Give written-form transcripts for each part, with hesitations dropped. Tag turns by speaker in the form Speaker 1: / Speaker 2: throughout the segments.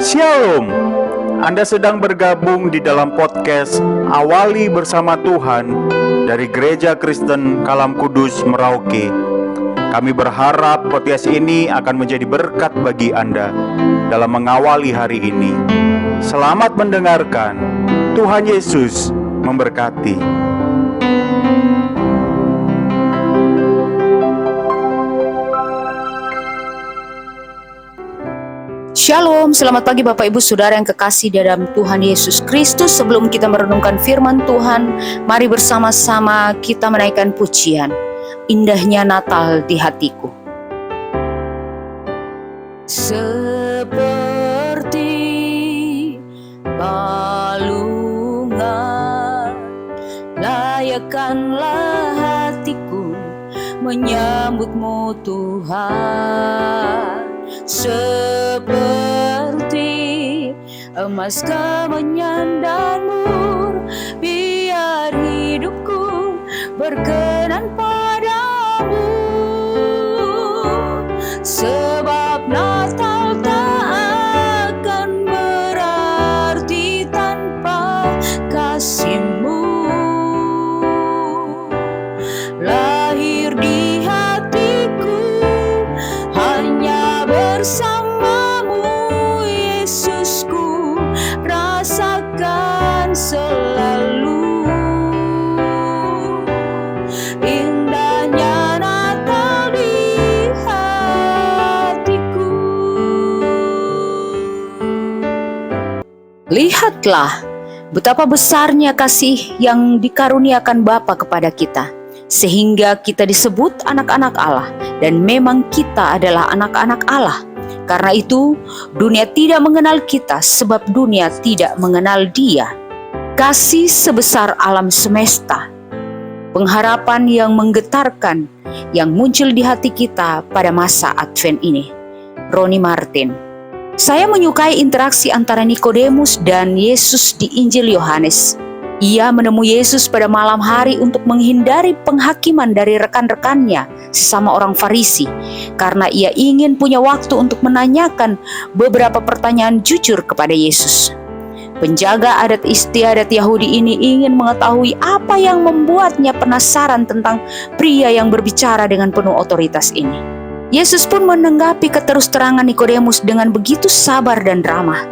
Speaker 1: Shalom. Anda sedang bergabung di dalam podcast Awali Bersama Tuhan dari Gereja Kristen Kalam Kudus Merauke. Kami berharap podcast ini akan menjadi berkat bagi Anda dalam mengawali hari ini. Selamat mendengarkan. Tuhan Yesus memberkati.
Speaker 2: Shalom, selamat pagi Bapak Ibu Saudara yang kekasih dalam Tuhan Yesus Kristus. Sebelum kita merenungkan firman Tuhan, mari bersama-sama kita menaikkan pujian. Indahnya Natal di hatiku. Seperti balungan, layakkanlah hatiku menyambutmu Tuhan. Seperti emas kemenyan dan mur, biar hidupku berkenan padamu. Sebab Natal tak akan berarti tanpa kasih-Mu. Lahir di hatiku hanya bersamamu, Yesusku, rasakan selalu indahnya Natal di hatiku. Lihatlah betapa besarnya kasih yang dikaruniakan Bapa kepada kita, sehingga kita disebut anak-anak Allah, dan memang kita adalah anak-anak Allah. Karena itu, dunia tidak mengenal kita, sebab dunia tidak mengenal Dia. Kasih sebesar alam semesta, pengharapan yang menggetarkan yang muncul di hati kita pada masa Advent ini. Roni Martin. Saya menyukai interaksi antara Nikodemus dan Yesus di Injil Yohanes. Ia menemui Yesus pada malam hari untuk menghindari penghakiman dari rekan-rekannya, sesama orang Farisi, karena ia ingin punya waktu untuk menanyakan beberapa pertanyaan jujur kepada Yesus. Penjaga adat istiadat Yahudi ini ingin mengetahui apa yang membuatnya penasaran tentang pria yang berbicara dengan penuh otoritas ini. Yesus pun menanggapi keterus-terangan Nikodemus dengan begitu sabar dan ramah.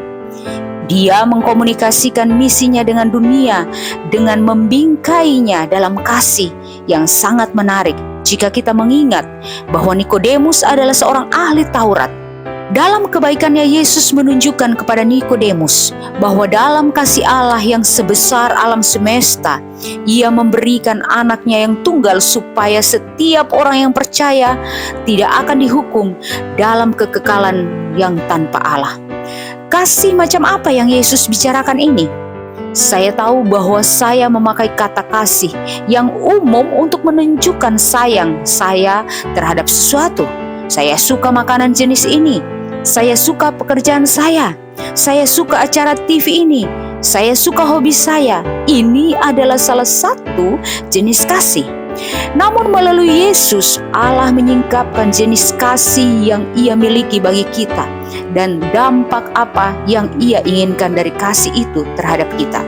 Speaker 2: Dia mengkomunikasikan misinya dengan dunia dengan membingkainya dalam kasih yang sangat menarik jika kita mengingat bahwa Nikodemus adalah seorang ahli Taurat. Dalam kebaikannya, Yesus menunjukkan kepada Nikodemus bahwa dalam kasih Allah yang sebesar alam semesta, Ia memberikan anaknya yang tunggal supaya setiap orang yang percaya tidak akan dihukum dalam kekekalan yang tanpa Allah. Kasih macam apa yang Yesus bicarakan ini? Saya tahu bahwa saya memakai kata kasih yang umum untuk menunjukkan sayang saya terhadap sesuatu. Saya suka makanan jenis ini. Saya suka pekerjaan saya suka acara TV ini, saya suka hobi saya. Ini adalah salah satu jenis kasih. Namun melalui Yesus, Allah menyingkapkan jenis kasih yang Ia miliki bagi kita dan dampak apa yang Ia inginkan dari kasih itu terhadap kita.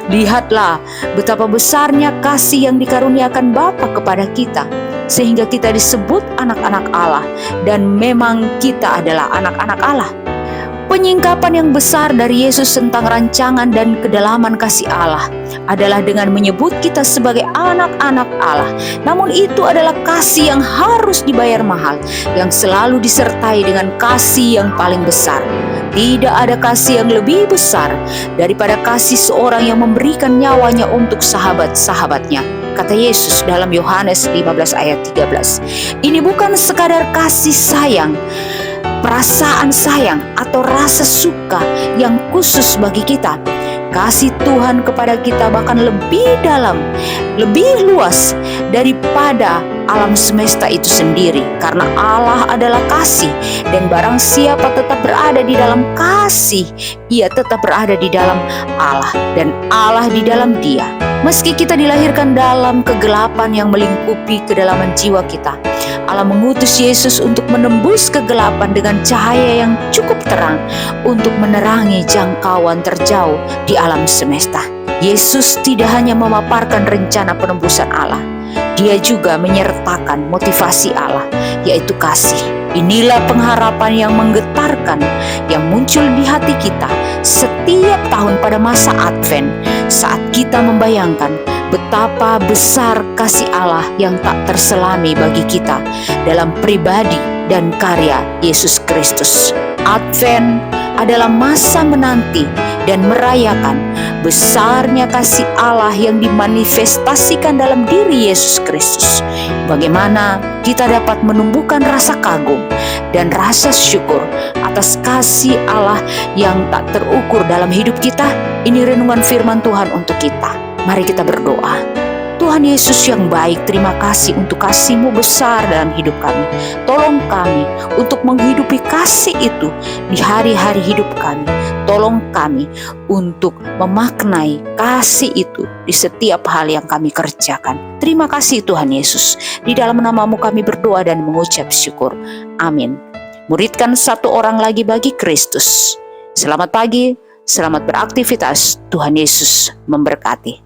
Speaker 2: Lihatlah betapa besarnya kasih yang dikaruniakan Bapa kepada kita, sehingga kita disebut anak-anak Allah, dan memang kita adalah anak-anak Allah. Penyingkapan yang besar dari Yesus tentang rancangan dan kedalaman kasih Allah adalah dengan menyebut kita sebagai anak-anak Allah. Namun itu adalah kasih yang harus dibayar mahal, yang selalu disertai dengan kasih yang paling besar. Tidak ada kasih yang lebih besar daripada kasih seorang yang memberikan nyawanya untuk sahabat-sahabatnya, kata Yesus dalam Yohanes 15 ayat 13. Ini bukan sekadar kasih sayang, perasaan sayang atau rasa suka yang khusus bagi kita. Kasih Tuhan kepada kita bahkan lebih dalam, lebih luas daripada alam semesta itu sendiri, karena Allah adalah kasih, dan barang siapa tetap berada di dalam kasih, ia tetap berada di dalam Allah dan Allah di dalam Dia. Meski kita dilahirkan dalam kegelapan yang melingkupi kedalaman jiwa kita, Allah mengutus Yesus untuk menembus kegelapan dengan cahaya yang cukup terang untuk menerangi jangkauan terjauh di alam semesta. Yesus tidak hanya memaparkan rencana penembusan Allah, Dia juga menyertakan motivasi Allah, yaitu kasih. Inilah pengharapan yang menggetarkan yang muncul di hati kita setiap tahun pada masa Advent, saat kita membayangkan betapa besar kasih Allah yang tak terselami bagi kita dalam pribadi dan karya Yesus Kristus. Advent adalah masa menanti dan merayakan besarnya kasih Allah yang dimanifestasikan dalam diri Yesus Kristus. Bagaimana kita dapat menumbuhkan rasa kagum dan rasa syukur atas kasih Allah yang tak terukur dalam hidup kita? Ini renungan firman Tuhan untuk kita. Mari kita berdoa. Tuhan Yesus yang baik, terima kasih untuk kasih-Mu besar dalam hidup kami. Tolong kami untuk menghidupi kasih itu di hari-hari hidup kami. Tolong kami untuk memaknai kasih itu di setiap hal yang kami kerjakan. Terima kasih Tuhan Yesus. Di dalam nama-Mu kami berdoa dan mengucap syukur. Amin. Muridkan satu orang lagi bagi Kristus. Selamat pagi, selamat beraktivitas. Tuhan Yesus memberkati.